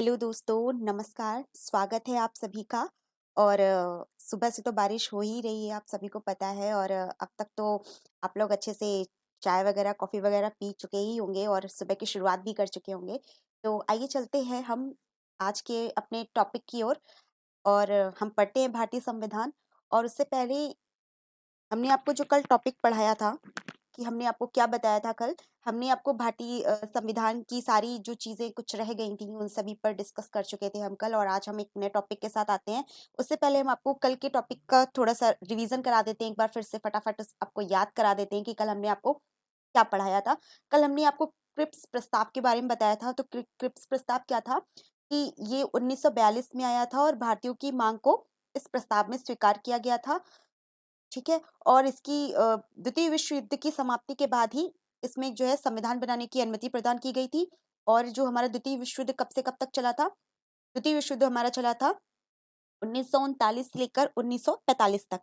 Hello दोस्तों, नमस्कार, स्वागत है आप सभी का। और सुबह से तो बारिश हो ही रही है, आप सभी को पता है। और अब तक तो आप लोग अच्छे से चाय वगैरह, कॉफ़ी वगैरह पी चुके ही होंगे और सुबह की शुरुआत भी कर चुके होंगे। तो आइए चलते हैं हम आज के अपने टॉपिक की ओर। और हम पढ़ते हैं भारतीय संविधान। और उससे पहले हमने आपको जो कल टॉपिक पढ़ाया था, कि हमने आपको क्या बताया था कल। हमने आपको भारतीय संविधान की सारी जो चीज़ें कुछ रह गई थी, उन सभी पर डिस्कस कर चुके थे हम कल। और आज हम एक नए टॉपिक के साथ आते हैं। उससे पहले हम आपको कल के टॉपिक का थोड़ा-सा रिवीजन करा देते हैं, एक बार फिर से फटाफट आपको याद करा देते हैं कि कल हमने आपको क्या पढ़ाया था। कल हमने आपको क्रिप्स प्रस्ताव के बारे में बताया था। तो क्रिप्स प्रस्ताव क्या था कि ये 1942 में आया था और भारतीयों की माँग को इस प्रस्ताव में स्वीकार किया गया था। ठीक है? और इसकी द्वितीय विश्व युद्ध की समाप्ति के बाद ही इसमें जो है संविधान बनाने की अनुमति प्रदान की गई थी। और जो हमारा द्वितीय विश्व युद्ध कब से कब तक चला था? द्वितीय विश्व युद्ध हमारा चला था 1939 से लेकर 1945 तक।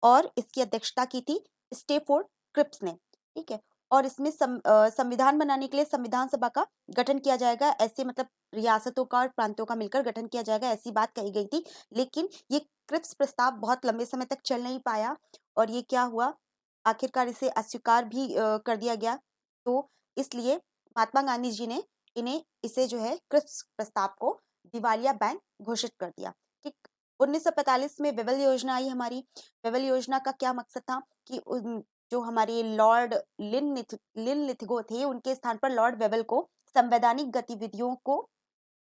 और इसकी अध्यक्षता की थी स्टेफोर्ड क्रिप्स ने। ठीक है? और इसमें संविधान बनाने के लिए संविधान सभा का गठन किया जाएगा। ऐसे मतलब रियासतों का और प्रांतों का मिलकर गठन किया जाएगा, ऐसी बात कही गई थी। लेकिन ये क्रिप्स प्रस्ताव बहुत लंबे समय तक चल नहीं पाया। और ये क्या हुआ, आखिरकार इसे अस्वीकार भी कर दिया गया। तो इसलिए महात्मा गांधी जी ने इसे जो है क्रिप्स प्रस्ताव को दिवालिया बैंक घोषित कर दिया। ठीक। 1945 में वेवल योजना आई हमारी। वेवल योजना का क्या मकसद था कि जो हमारे लॉर्ड लिन लिथगो थे, उनके स्थान पर लॉर्ड वेवल को संवैधानिक गतिविधियों को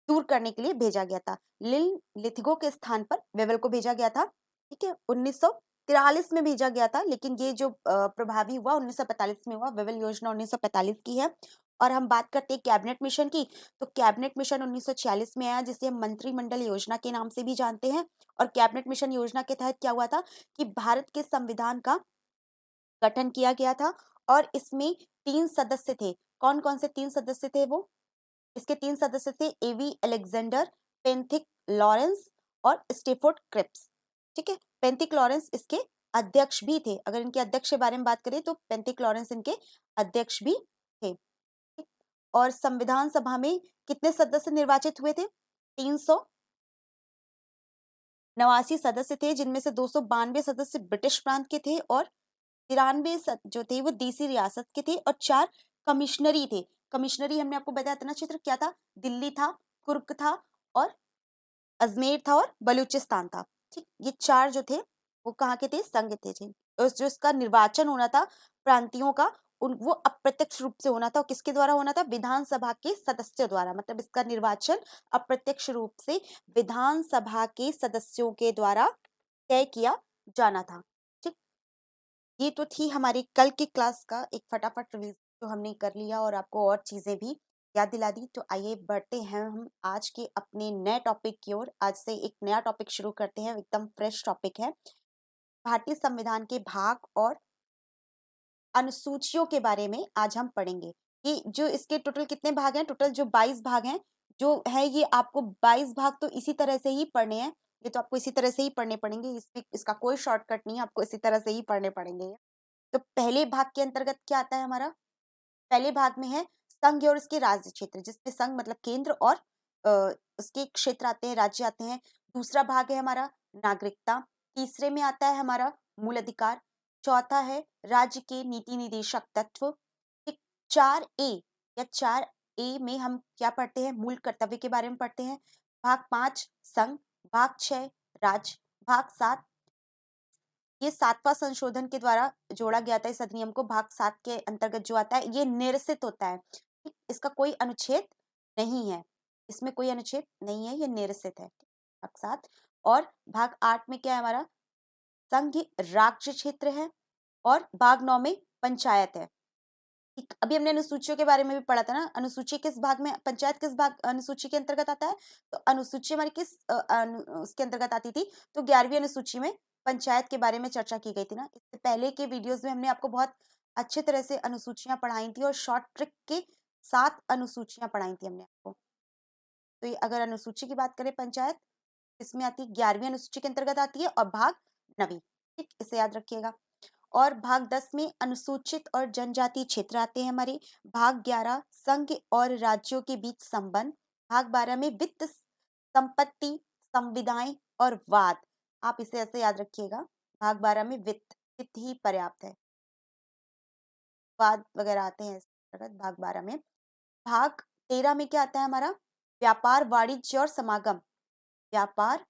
दूर करने के लिए भेजा गया था। लिन लिथगो के स्थान पर वेवल को भेजा गया था। ठीक है? 1943 में भेजा गया था, लेकिन ये जो प्रभावी हुआ 1945 में हुआ। वेवल योजना 1945 की है। और हम बात करते हैं कैबिनेट मिशन की। तो कैबिनेट मिशन 1946 में आया, जिसे हम मंत्रिमंडल योजना के नाम से भी जानते हैं। और कैबिनेट मिशन योजना के तहत क्या हुआ था कि भारत के संविधान का गठन किया गया था। और इसमें 3 सदस्य थे। कौन-कौन से 3 सदस्य थे वो? इसके 3 सदस्य थे एवी अलेक्जेंडर, पेंथिक लॉरेंस और स्टेफोर्ड क्रिप्स। ठीक है? पेंथिक लॉरेंस इसके अध्यक्ष भी थे। अगर इनके अध्यक्ष के बारे में बात करें तो पेंथिक लॉरेंस इनके अध्यक्ष भी थे। ठीक? और संविधान सभा में कितने सदस्य निर्वाचित हुए थे? 389 सदस्य थे, जिनमें से 292 सदस्य ब्रिटिश प्रांत के थे और 93 जो थे वो देसी रियासत के थे। और 4 कमिश्नरी थे। कमिश्नरी हमने आपको बताया था ना, क्षेत्र क्या था? दिल्ली था, कुर्ग था और अजमेर था और बलूचिस्तान था। ठीक, ये 4 जो थे वो कहाँ के थे? संघ के थे। और जो इसका निर्वाचन होना था प्रांतियों का, उन वो अप्रत्यक्ष रूप से होना था। और किसके द्वारा होना था? विधानसभा के सदस्यों द्वारा। मतलब इसका निर्वाचन अप्रत्यक्ष रूप से विधानसभा के सदस्यों के द्वारा तय किया जाना था। ठीक। ये तो थी हमारी कल की क्लास का एक फटाफट रिवीजन जो हमने कर लिया और आपको और चीजें भी याद दिला दी। तो आइए बढ़ते हैं हम आज के अपने नए टॉपिक की ओर। आज से एक नया टॉपिक शुरू करते हैं, एकदम फ्रेश टॉपिक है। भारतीय संविधान के भाग और अनुसूचियों के बारे में आज हम पढ़ेंगे। कि जो इसके टोटल कितने भाग हैं? टोटल जो 22 भाग हैं जो है, ये आपको 22 भाग तो इसी तरह से ही पढ़ने हैं। ये तो आपको इसी तरह से ही पढ़ने पड़ेंगे, इसमें इसका कोई शॉर्टकट नहीं है, आपको इसी तरह से ही पढ़ने पड़ेंगे। तो पहले भाग के अंतर्गत क्या आता है हमारा? पहले भाग में है संघ और उसके राज्य क्षेत्र, जिसमें संघ मतलब केंद्र और उसके क्षेत्र आते हैं, राज्य आते हैं। दूसरा भाग है हमारा नागरिकता। तीसरे में आता है हमारा मूल अधिकार। चौथा है राज्य के नीति निदेशक तत्व। ठीक। 4A या 4A में हम क्या पढ़ते हैं? मूल कर्तव्य के बारे में पढ़ते हैं। भाग 5 संघ, भाग 6 राज्य, भाग 7 ये 7वां संशोधन के द्वारा जोड़ा गया था इस अधिनियम को। भाग 7 के अंतर्गत जो आता है ये निरसित होता है। ठीक, इसका कोई अनुच्छेद नहीं है। इसमें कोई अनुच्छेद नहीं है, ये निरसित है। भाग 7 और भाग 8 में क्या है हमारा? संघ राज्य क्षेत्र है। और भाग 9 में पंचायत है। ठीक, अभी हमने अनुसूचियों के बारे में भी पढ़ा था ना। अनुसूची किस भाग में, पंचायत किस भाग अनुसूची के अंतर्गत आता है? तो अनुसूची हमारी किस उसके अंतर्गत आती थी? तो 11वीं अनुसूची में पंचायत के बारे में चर्चा की गई थी ना। इससे पहले के वीडियोस में हमने आपको बहुत अच्छे तरह से अनुसूचियां पढ़ाई थी और शॉर्ट ट्रिक के साथ अनुसूचियां पढ़ाई थी हमने आपको। तो ये अगर अनुसूची की बात करें पंचायत, इसमें आती है 11वीं अनुसूची के अंतर्गत आती है और भाग 9वीं। ठीक, इसे याद रखिएगा। और भाग 10 में अनुसूचित और जनजातीय क्षेत्र आते हैं हमारे। भाग 11 संघ और राज्यों के बीच संबंध। भाग 12 में वित्त, संपत्ति, संविदाएं और वाद, आप इसे ऐसे याद रखिएगा। भाग 12 में वित्त, वित्त ही पर्याप्त है, वाद वगैरह आते हैं इस अंतर्गत भाग 12 में। भाग 13 में क्या आता है हमारा, व्यापार, वाणिज्य और समागम। व्यापार,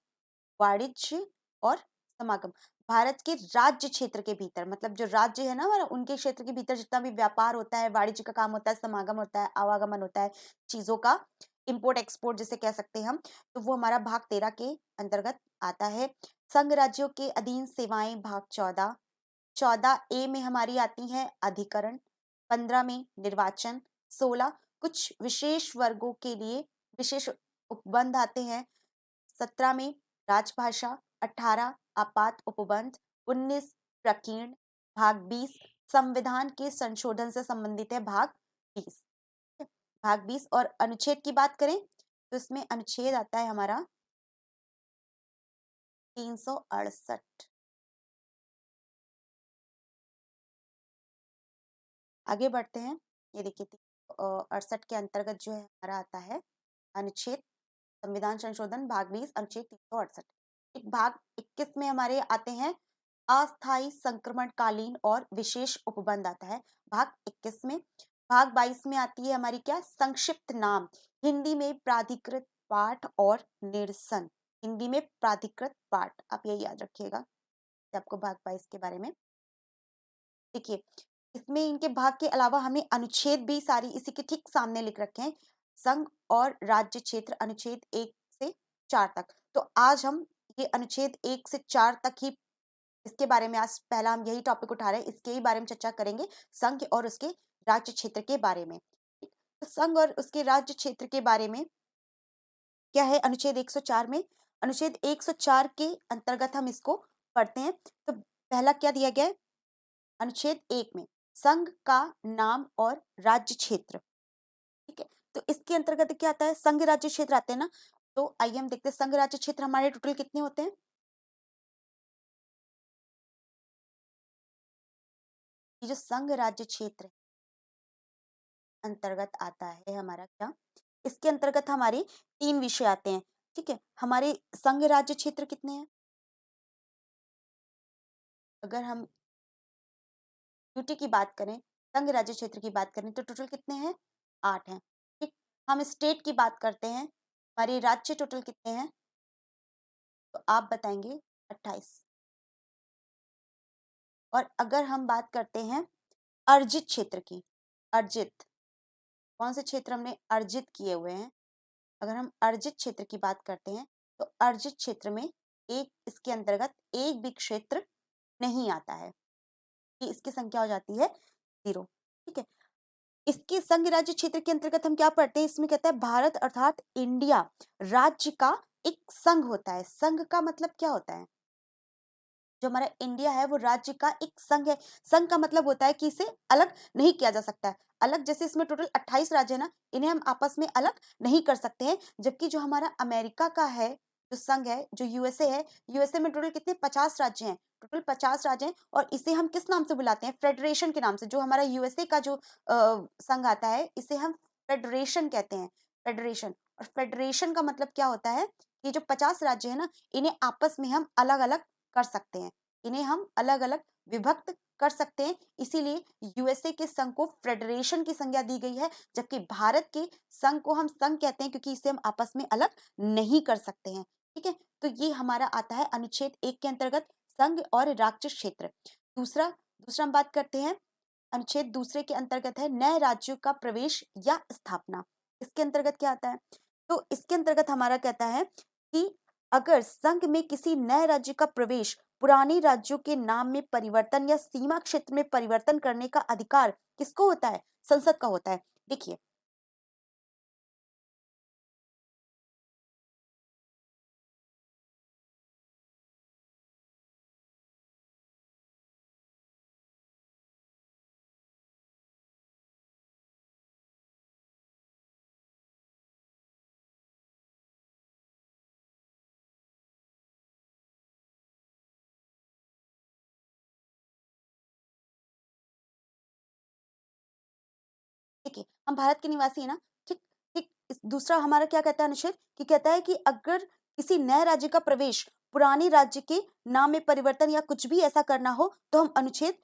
वाणिज्य और समागम, भारत के राज्य क्षेत्र के भीतर, मतलब जो राज्य है ना हमारा, उनके क्षेत्र के भीतर जितना भी व्यापार होता है, वाणिज्य का काम होता है, समागम होता है, आवागमन होता है चीजों का, इंपोर्ट एक्सपोर्ट जिसे कह सकते हैं हम, तो वो हमारा भाग 13 के अंतर्गत आता है। संघ राज्यों के अधीन सेवाएं, भाग 14। 14A में हमारी आती है अधिकरण। 15 में निर्वाचन। 16 कुछ विशेष वर्गों के लिए विशेष उपबंध आते हैं। 17 में राजभाषा। 18 आपात उपबंध। 19 प्रकीर्ण। भाग 20 संविधान के संशोधन से संबंधित है, भाग 20। भाग 20 और अनुच्छेद की बात करें तो इसमें अनुच्छेद आता है हमारा 368। आगे बढ़ते हैं। ये देखिए 368 के अंतर्गत जो है हमारा आता है अनुच्छेद, संविधान संशोधन भाग 20 अनुच्छेद 368। एक भाग 21 में हमारे आते हैं अस्थायी संक्रमणकालीन और विशेष उपबंध आता है, भाग 21 में। भाग 22 में आती है हमारी क्या, संक्षिप्त नाम, हिंदी में प्राधिकृत पाठ और निरसन। हिंदी में प्राधिकृत पाठ, आप यही याद रखिएगा आपको भाग 22 के बारे में। देखिए इसमें इनके भाग के अलावा हमें अनुच्छेद भी सारी इसी के ठीक सामने लिख रखे हैं, संघ और राज्य क्षेत्र अनुच्छेद 1 से 4 तक। तो आज हम ये अनुच्छेद 1 से 4 तक ही इसके बारे में, आज पहला हम यही टॉपिक उठा रहे हैं, इसके ही बारे में चर्चा करेंगे, संघ और उसके राज्य क्षेत्र के बारे में। तो संघ और उसके राज्य क्षेत्र के बारे में क्या है अनुच्छेद 104 में, अनुच्छेद 104 के अंतर्गत हम इसको पढ़ते हैं। तो पहला क्या दिया गया है अनुच्छेद 1 में, संघ का नाम और राज्य क्षेत्र, ठीक है। तो इसके अंतर्गत क्या आता है, संघ राज्य क्षेत्र आते हैं ना, तो आइए हम देखते हैं संघ राज्य क्षेत्र हमारे टोटल कितने होते हैं। ये जो संघ राज्य क्षेत्र अंतर्गत आता है हमारा क्या, इसके अंतर्गत हमारे 3 विषय आते हैं, ठीक है। हमारे संघ राज्य क्षेत्र कितने हैं, अगर हम यूटी की बात करें, संघ राज्य क्षेत्र की बात करें तो टोटल कितने हैं, 8 हैं, ठीक। हम स्टेट की बात करते हैं, हमारे राज्य टोटल कितने हैं, तो आप बताएंगे 28। और अगर हम बात करते हैं अर्जित क्षेत्र की, अर्जित कौन से क्षेत्र हमने अर्जित किए हुए हैं, अगर हम अर्जित क्षेत्र की बात करते हैं तो अर्जित क्षेत्र में एक, इसके अंतर्गत एक भी क्षेत्र नहीं आता है, कि इसकी संख्या हो जाती है 0, ठीक है। इसके संघ राज्य क्षेत्र के अंतर्गत हम क्या पढ़ते हैं, इसमें कहता है भारत अर्थात इंडिया राज्य का एक संघ होता है। संघ का मतलब क्या होता है, जो हमारा इंडिया है वो राज्य का एक संघ है। संघ का मतलब होता है कि इसे अलग नहीं किया जा सकता है, अलग जैसे इसमें टोटल 28 राज्य है ना, इन्हें हम आपस में अलग नहीं कर सकते हैं। जबकि जो हमारा अमेरिका का है जो संघ है, जो यूएसए है, यूएसए में टोटल कितने 50 राज्य हैं, टोटल 50 राज्य हैं, और इसे हम किस नाम से बुलाते हैं, फेडरेशन के नाम से। जो हमारा यूएसए का जो संघ आता है इसे हम फेडरेशन कहते हैं, फेडरेशन। और फेडरेशन का मतलब क्या होता है कि जो 50 राज्य है ना, इन्हें आपस में हम अलग अलग कर सकते हैं, इन्हें हम अलग अलग विभक्त कर सकते हैं, इसीलिए यूएसए के संघ को फेडरेशन की संज्ञा दी गई है। जबकि भारत के संघ को हम संघ कहते हैं क्योंकि इसे हम आपस में अलग नहीं कर सकते हैं, ठीक है। तो ये हमारा आता है अनुच्छेद 1 के अंतर्गत, संघ और राज्य क्षेत्र। दूसरा दूसरा हम बात करते हैं अनुच्छेद दूसरे के अंतर्गत है नए राज्यों का प्रवेश या स्थापना। इसके अंतर्गत क्या आता है, तो इसके अंतर्गत हमारा कहता है कि अगर संघ में किसी नए राज्य का प्रवेश पुराने राज्यों के नाम में परिवर्तन या सीमा क्षेत्र में परिवर्तन करने का अधिकार किसको होता है, संसद का होता है। देखिए देखिए हम भारत के निवासी है ना, ठीक ठीक। दूसरा हमारा क्या कहता है अनुच्छेद, कि कहता है कि अगर किसी नए राज्य का प्रवेश पुराने राज्य के नाम में परिवर्तन या कुछ भी ऐसा करना हो तो हम अनुच्छेद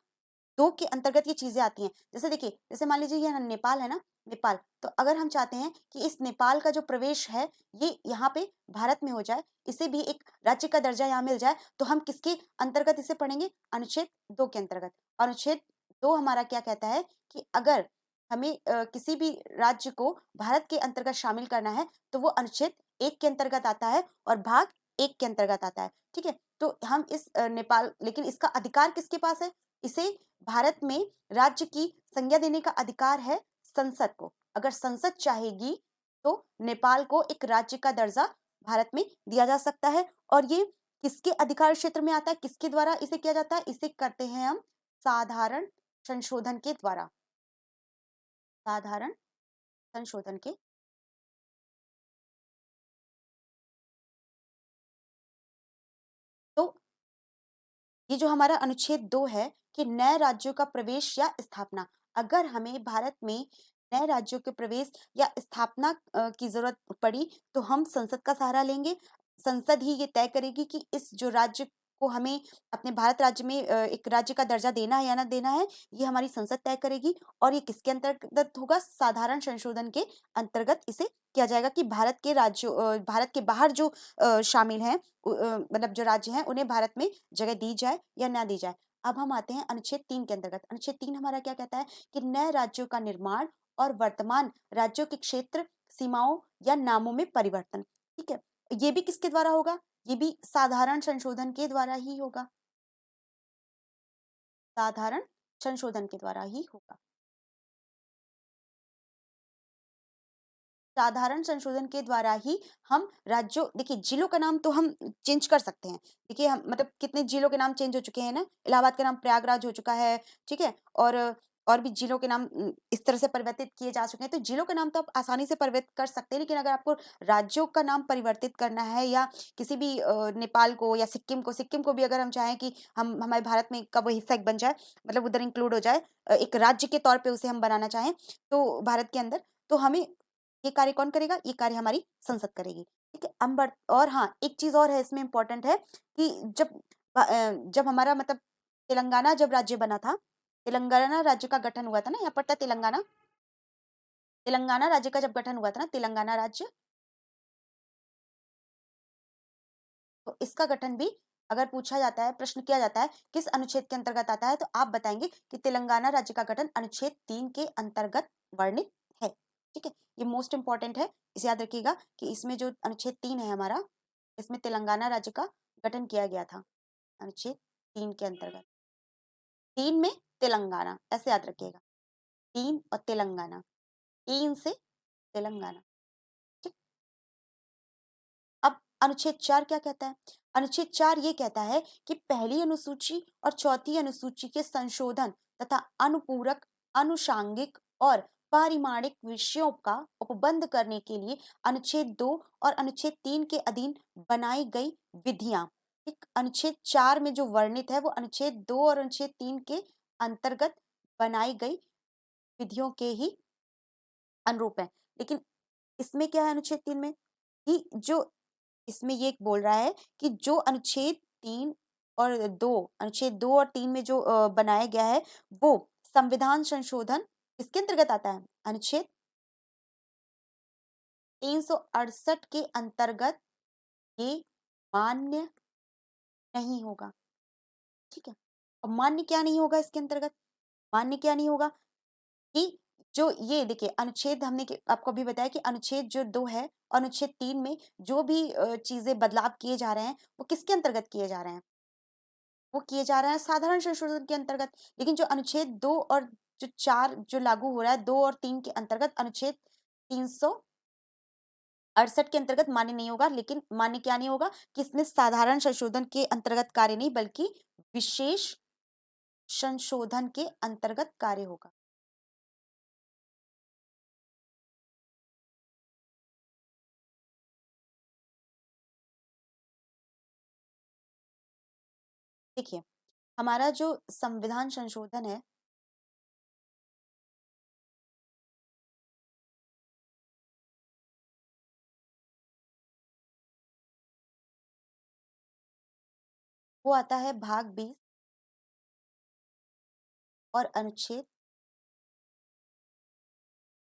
2 के अंतर्गत ये चीजें आती हैं। जैसे देखिए, जैसे मान लीजिए ये नेपाल है ना, नेपाल, तो अगर हम चाहते हैं कि इस नेपाल का जो प्रवेश है ये यहाँ पे भारत में हो जाए, इसे भी एक राज्य का दर्जा यहाँ मिल जाए, तो हम किसके अंतर्गत इसे पढ़ेंगे, अनुच्छेद 2 के अंतर्गत। अनुच्छेद 2 हमारा क्या कहता है कि अगर हमें किसी भी राज्य को भारत के अंतर्गत शामिल करना है तो वो अनुच्छेद 1 के अंतर्गत आता है और भाग 1 के अंतर्गत आता है। ठीक है, तो हम इस नेपाल, लेकिन इसका अधिकार किसके पास है, इसे भारत में राज्य की संज्ञा देने का अधिकार है संसद को। अगर संसद चाहेगी तो नेपाल को एक राज्य का दर्जा भारत में दिया जा सकता है। और ये किसके अधिकार क्षेत्र में आता है, किसके द्वारा इसे किया जाता है, इसे करते हैं हम साधारण संशोधन के द्वारा, साधारण संशोधन के। तो ये जो हमारा अनुच्छेद 2 है कि नए राज्यों का प्रवेश या स्थापना, अगर हमें भारत में नए राज्यों के प्रवेश या स्थापना की जरूरत पड़ी तो हम संसद का सहारा लेंगे। संसद ही ये तय करेगी कि इस जो राज्य को हमें अपने भारत राज्य में एक राज्य का दर्जा देना है या ना देना है, ये हमारी संसद तय करेगी। और ये किसके अंतर्गत होगा, साधारण संशोधन के अंतर्गत इसे किया जाएगा कि भारत के राज्यों भारत के बाहर जो शामिल हैं, मतलब जो राज्य हैं, उन्हें भारत में जगह दी जाए या ना दी जाए। अब हम आते हैं अनुच्छेद 3 के अंतर्गत। अनुच्छेद 3 हमारा क्या कहता है कि नए राज्यों का निर्माण और वर्तमान राज्यों के क्षेत्र, सीमाओं या नामों में परिवर्तन। ठीक है, ये भी किसके द्वारा होगा, ये भी साधारण संशोधन के द्वारा ही होगा, साधारण संशोधन के द्वारा ही होगा। साधारण संशोधन के द्वारा ही हम राज्यों, देखिए जिलों का नाम तो हम चेंज कर सकते हैं। देखिए हम मतलब कितने जिलों के नाम चेंज हो चुके हैं ना, इलाहाबाद का नाम प्रयागराज हो चुका है। ठीक है, और भी जिलों के नाम इस तरह से परिवर्तित किए जा चुके हैं। तो जिलों का नाम तो आप आसानी से परिवर्तित कर सकते हैं, लेकिन अगर आपको राज्यों का नाम परिवर्तित करना है या किसी भी नेपाल को या सिक्किम को भी अगर हम चाहें कि हम हमारे भारत में का वो हिस्सा एक बन जाए, मतलब उधर इंक्लूड हो जाए, एक राज्य के तौर पे उसे हम बनाना चाहें तो भारत के अंदर, तो हमें ये कार्य कौन करेगा, ये कार्य हमारी संसद करेगी। ठीक है, और हाँ, एक चीज और है इसमें इम्पोर्टेंट है कि जब हमारा मतलब तेलंगाना जब राज्य बना था, तेलंगाना राज्य का गठन हुआ था ना, यहाँ पर था तेलंगाना, तेलंगाना राज्य का जब गठन हुआ था ना, तेलंगाना राज्य, तो इसका गठन भी अगर पूछा जाता है, प्रश्न किया जाता है किस अनुच्छेद के अंतर्गत आता है, तो आप बताएंगे कि तेलंगाना राज्य का गठन अनुच्छेद 3 के अंतर्गत वर्णित है। ठीक है, ये मोस्ट इंपॉर्टेंट है, इसे याद रखिएगा कि इसमें जो अनुच्छेद 3 है हमारा, इसमें तेलंगाना राज्य का गठन किया गया था अनुच्छेद 3 के अंतर्गत। 3 में तेलंगाना, ऐसे याद रखिएगा, 3 और तेलंगाना, 3 से तेलंगाना। ठीक, अब अनुच्छेद 4 क्या कहता है, अनुच्छेद 4 ये कहता है कि पहली अनुसूची और चौथी अनुसूची के संशोधन तथा अनुपूरक, अनुषांगिक और पारिमाणिक विषयों का उपबंध करने के लिए अनुच्छेद 2 और अनुच्छेद 3 के अधीन बनाई गई विधियां, एक अनुच्छेद 4 में जो वर्णित है वो अनुच्छेद 2 और अनुच्छेद 3 के अंतर्गत बनाई गई विधियों के ही अनुरूप है। लेकिन इसमें क्या है अनुच्छेद 3 में, कि जो इसमें ये बोल रहा है कि जो अनुच्छेद 3 और 2, अनुच्छेद 2 और 3 में जो बनाया गया है वो संविधान संशोधन इसके अंतर्गत आता है, अनुच्छेद 368 के अंतर्गत ये मान्य नहीं होगा। ठीक है, और मान्य क्या नहीं होगा इसके अंतर्गत, मान्य क्या नहीं होगा कि जो ये देखिए अनुच्छेद हमने आपको अभी बताया कि अनुच्छेद जो 2 है, अनुच्छेद 3 में जो भी चीजें बदलाव किए जा रहे हैं वो किसके अंतर्गत किए जा रहे हैं, वो किए जा रहे हैं साधारण संशोधन के अंतर्गत। लेकिन जो अनुच्छेद 2 और जो 4 जो लागू हो रहा है 2 और 3 के अंतर्गत, अनुच्छेद 368 के अंतर्गत मान्य नहीं होगा। लेकिन मान्य क्या नहीं होगा कि इसमें साधारण संशोधन के अंतर्गत कार्य नहीं बल्कि विशेष संशोधन के अंतर्गत कार्य होगा। देखिए, हमारा जो संविधान संशोधन है, वो आता है भाग 20 और अनुच्छेद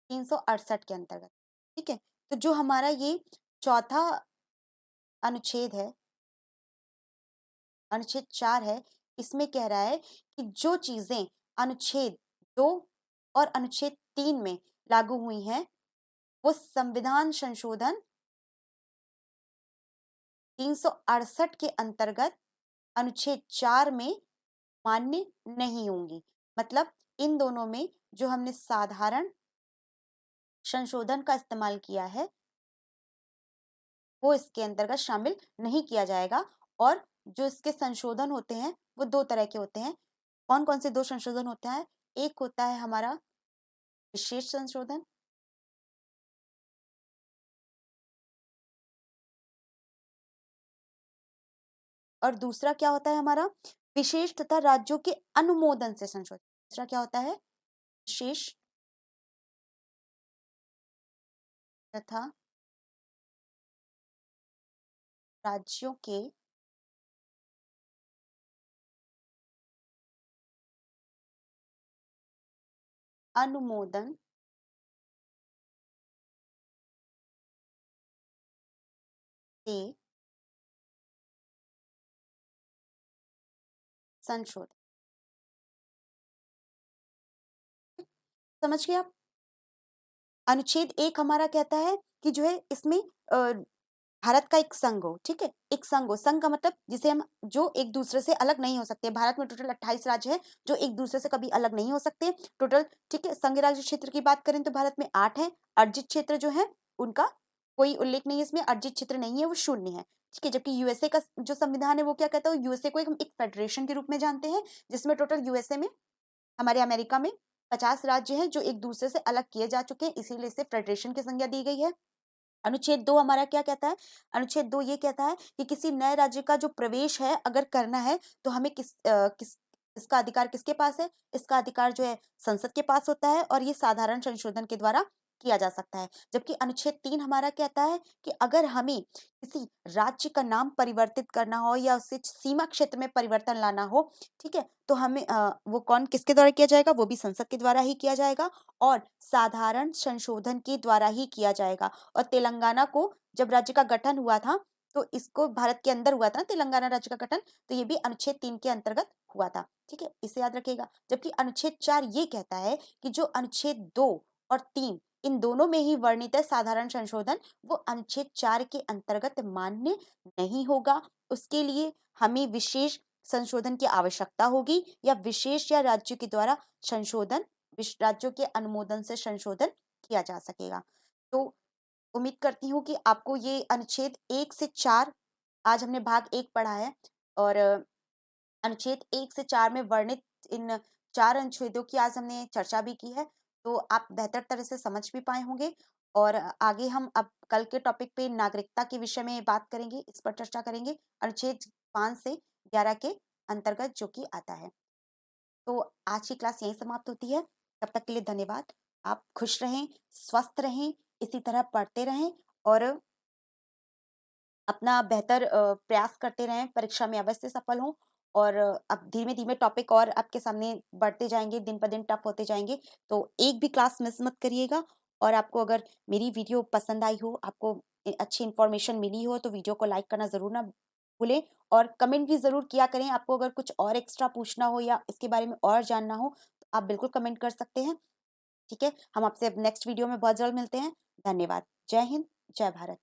368 के अंतर्गत। ठीक है, तो जो हमारा ये चौथा अनुच्छेद है, अनुच्छेद 4 है, इसमें कह रहा है कि जो चीजें अनुच्छेद 2 और अनुच्छेद 3 में लागू हुई हैं, वो संविधान संशोधन 368 के अंतर्गत अनुच्छेद 4 में मान्य नहीं होंगी। मतलब इन दोनों में जो हमने साधारण संशोधन का इस्तेमाल किया है, वो इसके अंतर्गत शामिल नहीं किया जाएगा। और जो इसके संशोधन होते हैं वो दो तरह के होते हैं। कौन कौन से दो संशोधन होते हैं? एक होता है हमारा विशेष संशोधन, और दूसरा क्या होता है हमारा? विशेष तथा राज्यों के अनुमोदन से संशोधन। दूसरा क्या होता है? विशेष तथा राज्यों के अनुमोदन से संशोधन। समझ गए आप? अनुच्छेद 1 हमारा कहता है कि जो है इसमें भारत का एक संघ हो। ठीक है, एक संघ हो। संघ का मतलब जिसे हम जो एक दूसरे से अलग नहीं हो सकते। भारत में टोटल 28 राज्य है जो एक दूसरे से कभी अलग नहीं हो सकते टोटल। ठीक है, संघ राज्य क्षेत्र की बात करें तो भारत में 8 है। अर्जित क्षेत्र जो है उनका कोई उल्लेख नहीं है इसमें, अर्जित क्षेत्र नहीं है, वो शून्य है। ठीक है, जबकि यूएसए का जो संविधान है वो क्या कहता है? यूएसए को हम एक फेडरेशन के रूप में जानते हैं, जिसमें टोटल यूएसए में, हमारे अमेरिका में 50 राज्य हैं जो एक दूसरे से अलग किए जा चुके हैं, इसीलिए इसे फेडरेशन की संज्ञा दी गई है। अनुच्छेद 2 हमारा क्या कहता है? अनुच्छेद 2 ये कहता है कि किसी नए राज्य का जो प्रवेश है अगर करना है तो हमें इसका अधिकार किसके पास है? इसका अधिकार जो है संसद के पास होता है, और ये साधारण संशोधन के द्वारा किया जा सकता है। जबकि अनुच्छेद 3 हमारा कहता है कि अगर हमें किसी राज्य का नाम परिवर्तित करना हो या उसे सीमा क्षेत्र में परिवर्तन लाना हो, ठीक है, तो हमें वो कौन किसके द्वारा किया जाएगा? वो भी संसद के द्वारा ही किया जाएगा और साधारण संशोधन के द्वारा ही किया जाएगा। और तेलंगाना को जब राज्य का गठन हुआ था, तो इसको भारत के अंदर हुआ था ना तेलंगाना राज्य का गठन, तो ये भी अनुच्छेद 3 के अंतर्गत हुआ था। ठीक है, इसे याद रखिएगा। जबकि अनुच्छेद 4 ये कहता है कि जो अनुच्छेद 2 और 3 इन दोनों में ही वर्णित है साधारण संशोधन, वो अनुच्छेद 4 के अंतर्गत मान्य नहीं होगा। उसके लिए हमें विशेष संशोधन की आवश्यकता होगी, या विशेष या राज्य के द्वारा संशोधन, राज्यों के अनुमोदन से संशोधन किया जा सकेगा। तो उम्मीद करती हूँ कि आपको ये अनुच्छेद 1 से 4, आज हमने भाग 1 पढ़ा है, और अनुच्छेद 1 से 4 में वर्णित इन 4 अनुच्छेदों की आज हमने चर्चा भी की है, तो आप बेहतर तरह से समझ भी पाए होंगे। और आगे हम अब कल के टॉपिक पे नागरिकता के विषय में बात करेंगे, इस पर चर्चा करेंगे, अनुच्छेद 5 से 11 के अंतर्गत जो कि आता है। तो आज की क्लास यहीं समाप्त होती है। तब तक के लिए धन्यवाद। आप खुश रहें, स्वस्थ रहें, इसी तरह पढ़ते रहें और अपना बेहतर प्रयास करते रहें, परीक्षा में अवश्य सफल हों। और अब धीमे-धीमे टॉपिक और आपके सामने बढ़ते जाएँगे, दिन प दिन टफ होते जाएँगे। तो एक भी क्लास मिस मत करिएगा। और आपको अगर मेरी वीडियो पसंद आई हो, आपको अच्छी इन्फॉर्मेशन मिली हो, तो वीडियो को लाइक करना ज़रूर ना भूलें, और कमेंट भी ज़रूर किया करें। आपको अगर कुछ और एक्स्ट्रा पूछना हो या इसके बारे में और जानना हो, तो आप बिल्कुल कमेंट कर सकते हैं। ठीक है? हम आपसे अब नेक्स्ट वीडियो में बहुत जल्द मिलते हैं। धन्यवाद। जय हिंद, जय भारत।